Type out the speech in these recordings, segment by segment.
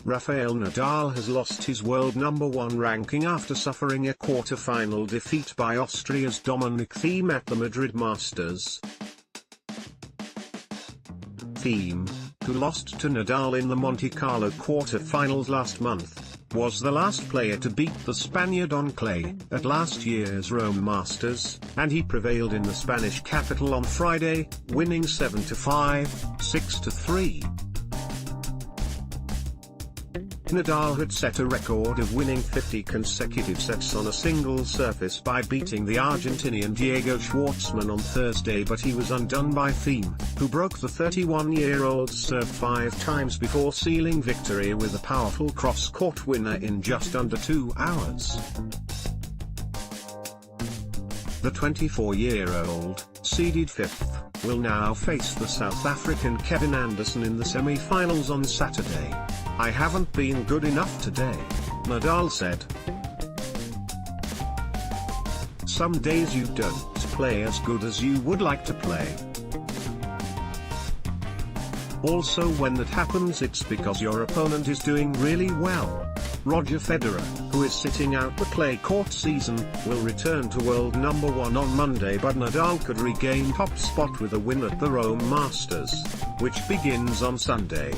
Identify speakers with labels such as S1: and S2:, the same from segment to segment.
S1: Rafael Nadal has lost his world #1 ranking after suffering a quarter-final defeat by Austria's Dominic Thiem at the Madrid Masters. Thiem, who lost to Nadal in the Monte Carlo quarter-finals last month, was the last player to beat the Spaniard on clay at last year's Rome Masters, and he prevailed in the Spanish capital on Friday, winning 7-5, 6-3. Nadal had set a record of winning 50 consecutive sets on a single surface by beating the Argentinian Diego Schwartzman on Thursday, but he was undone by Thiem, who broke the 31-year-old's serve 5 times before sealing victory with a powerful cross-court winner in just under 2 hours. The 24-year-old, seeded 5th, will now face the South African Kevin Anderson in the semi-finals on Saturday. "I haven't been good enough today," Nadal said. "Some days you don't play as good as you would like to play. Also, when that happens, it's because your opponent is doing really well." Roger Federer, who is sitting out the clay court season, will return to world #1 on Monday, but Nadal could regain top spot with a win at the Rome Masters, which begins on Sunday.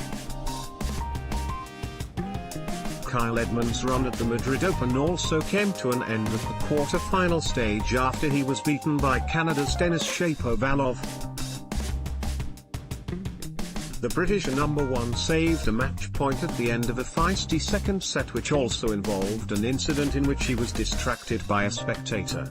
S1: Kyle Edmund's run at the Madrid Open also came to an end at the quarter-final stage after he was beaten by Canada's Denis Shapovalov. The British #1 saved a match point at the end of a feisty second set, which also involved an incident in which he was distracted by a spectator.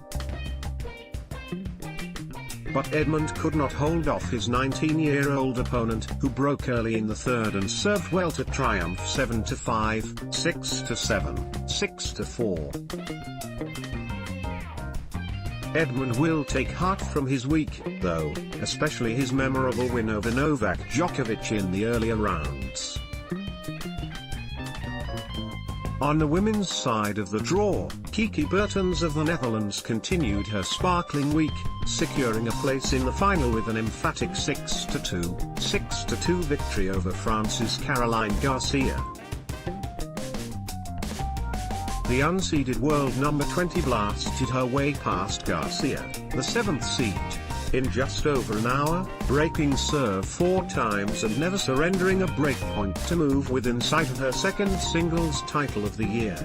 S1: But Edmund could not hold off his 19-year-old opponent, who broke early in the third and served well to triumph 7-5, 6-7, 6-4. Edmund will take heart from his week, though, especially his memorable win over Novak Djokovic in the earlier rounds. On the women's side of the draw, Kiki Bertens of the Netherlands continued her sparkling week, securing a place in the final with an emphatic 6-2, 6-2 victory over France's Caroline Garcia. The unseeded world #20 blasted her way past Garcia, the 7th seed, in just over an hour, breaking serve 4 times and never surrendering a breakpoint to move within sight of her second singles title of the year.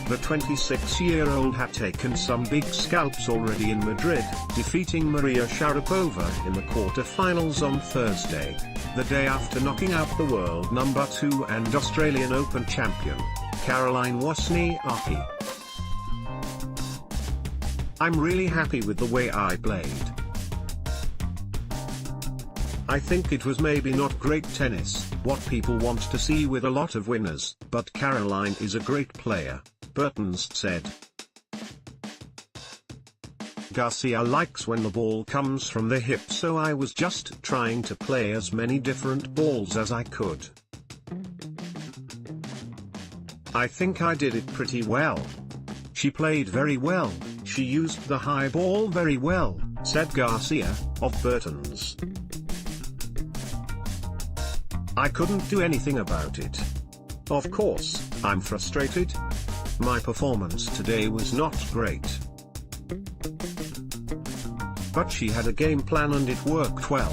S1: The 26-year-old had taken some big scalps already in Madrid, defeating Maria Sharapova in the quarter-finals on Thursday, the day after knocking out the world #2 and Australian Open champion, Caroline Wozniacki. "I'm really happy with the way I played. I think it was maybe not great tennis, what people want to see with a lot of winners, but Caroline is a great player," Bertens said. "Garcia likes when the ball comes from the hip, so I was just trying to play as many different balls as I could. I think I did it pretty well. She played very well, she used the high ball very well," said Garcia, of Bertens. "I couldn't do anything about it. Of course, I'm frustrated. My performance today was not great. But she had a game plan and it worked well."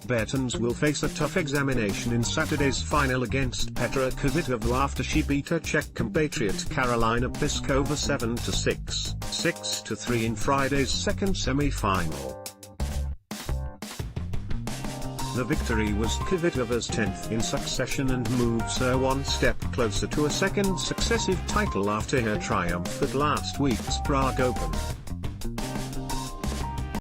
S1: Bertens will face a tough examination in Saturday's final against Petra Kvitova after she beat her Czech compatriot Karolina Pliskova 7-6, 6-3 in Friday's second semi-final. The victory was Kvitova's 10th in succession and moves her one step closer to a second successive title after her triumph at last week's Prague Open.